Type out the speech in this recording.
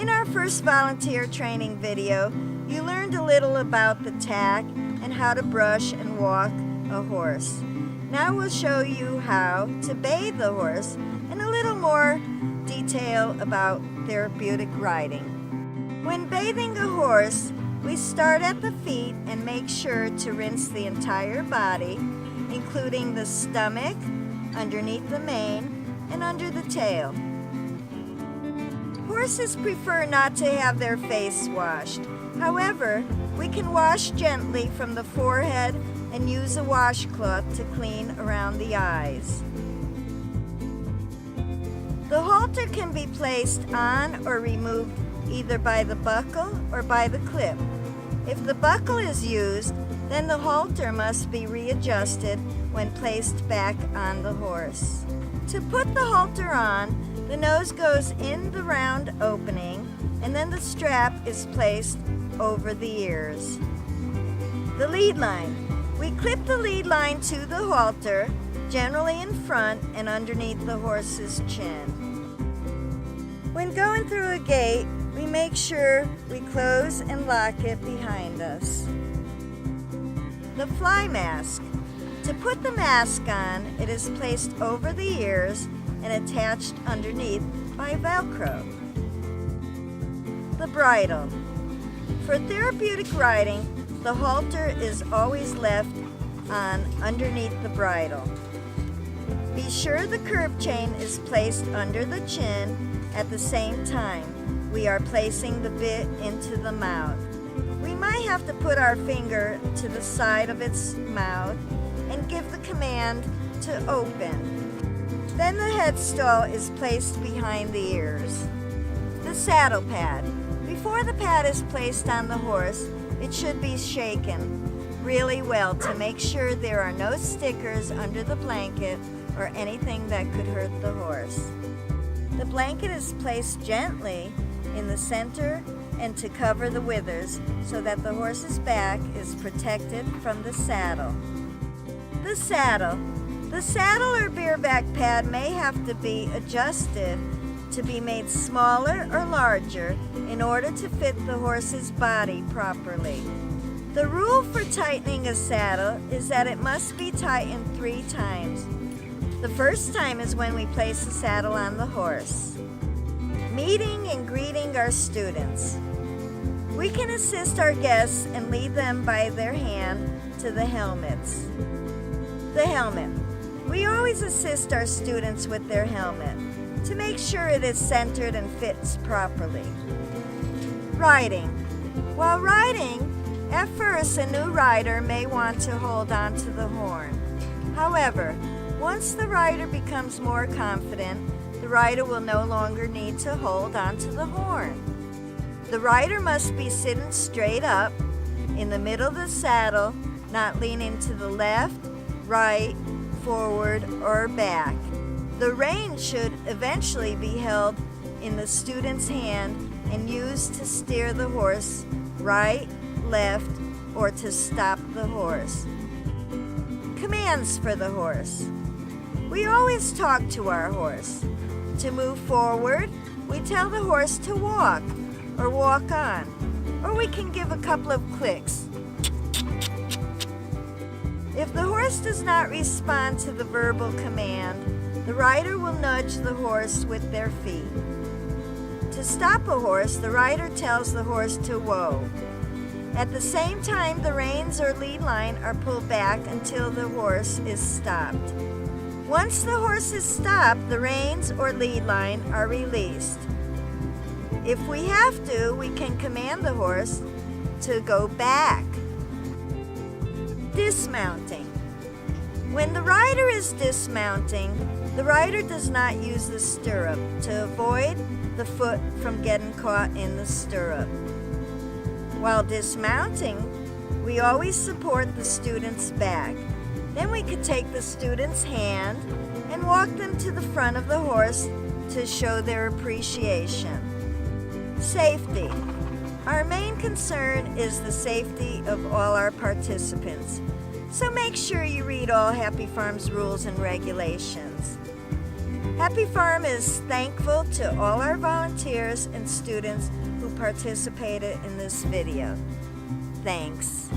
In our first volunteer training video, you learned a little about the tack and how to brush and walk a horse. Now we'll show you how to bathe the horse and a little more detail about therapeutic riding. When bathing a horse, we start at the feet and make sure to rinse the entire body, including the stomach, underneath the mane, and under the tail. Horses prefer not to have their face washed. However, we can wash gently from the forehead and use a washcloth to clean around the eyes. The halter can be placed on or removed either by the buckle or by the clip. If the buckle is used, then the halter must be readjusted when placed back on the horse. To put the halter on, the nose goes in the round opening, and then the strap is placed over the ears. The lead line. We clip the lead line to the halter, generally in front and underneath the horse's chin. When going through a gate, we make sure we close and lock it behind us. The fly mask. To put the mask on, it is placed over the ears and attached underneath by Velcro. The bridle. For therapeutic riding, the halter is always left on underneath the bridle. Be sure the curb chain is placed under the chin at the same time we are placing the bit into the mouth. We might have to put our finger to the side of its mouth and give the command to open. Then the headstall is placed behind the ears. The saddle pad. Before the pad is placed on the horse, it should be shaken really well to make sure there are no stickers under the blanket or anything that could hurt the horse. The blanket is placed gently in the center and to cover the withers so that the horse's back is protected from the saddle. The saddle. The saddle or bareback pad may have to be adjusted to be made smaller or larger in order to fit the horse's body properly. The rule for tightening a saddle is that it must be tightened 3 times. The first time is when we place the saddle on the horse. Meeting and greeting our students. We can assist our guests and lead them by their hand to the helmets. The helmet. We always assist our students with their helmet to make sure it is centered and fits properly. Riding. While riding, at first a new rider may want to hold on to the horn. However, once the rider becomes more confident, the rider will no longer need to hold on to the horn. The rider must be sitting straight up in the middle of the saddle, not leaning to the left, right, forward, or back. The rein should eventually be held in the student's hand and used to steer the horse right, left, or to stop the horse. Commands for the horse. We always talk to our horse. To move forward, we tell the horse to walk or walk on, or we can give a couple of clicks. If the horse does not respond to the verbal command, the rider will nudge the horse with their feet. To stop a horse, the rider tells the horse to whoa. At the same time, the reins or lead line are pulled back until the horse is stopped. Once the horse is stopped, the reins or lead line are released. If we have to, we can command the horse to go back. Dismounting. When the rider is dismounting, the rider does not use the stirrup to avoid the foot from getting caught in the stirrup. While dismounting, we always support the student's back. Then we could take the student's hand and walk them to the front of the horse to show their appreciation. Safety. Our main concern is the safety of all our participants. So make sure you read all Happy Farm's rules and regulations. Happy Farm is thankful to all our volunteers and students who participated in this video. Thanks.